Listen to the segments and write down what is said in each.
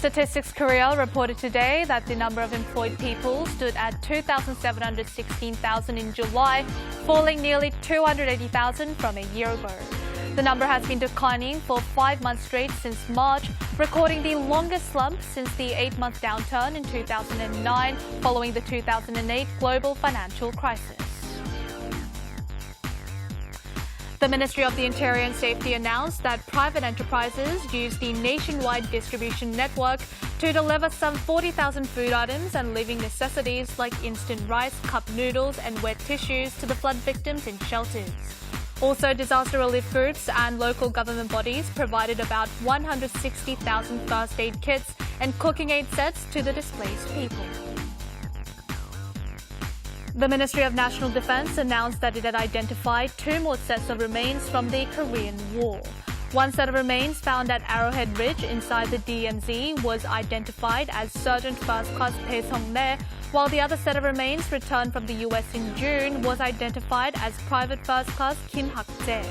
Statistics Korea reported today that the number of employed people stood at 2,716,000 in July, falling nearly 280,000 from a year ago. The number has been declining for 5 months straight since March, recording the longest slump since the 8-month downturn in 2009 following the 2008 global financial crisis. The Ministry of the Interior and Safety announced that private enterprises use the nationwide distribution network to deliver some 40,000 food items and living necessities like instant rice, cup noodles, and wet tissues to the flood victims in shelters. Also, disaster relief groups and local government bodies provided about 160,000 first aid kits and cooking aid sets to the displaced people. The Ministry of National Defense announced that it had identified 2 more sets of remains from the Korean War. One set of remains found at Arrowhead Ridge inside the DMZ was identified as Sergeant First Class Bae Sung-nae, while the other set of remains returned from the U.S. in June was identified as Private First Class Kim Hak-jae.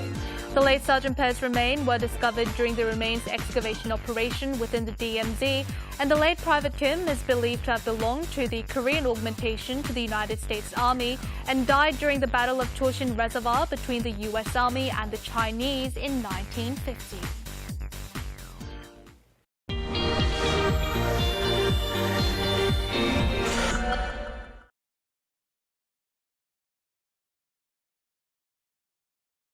The late Sergeant Bae's remains were discovered during the remains excavation operation within the DMZ, and the late Private Kim is believed to have belonged to the Korean augmentation to the United States Army and died during the Battle of Choshin Reservoir between the U.S. Army and the Chinese in 1950.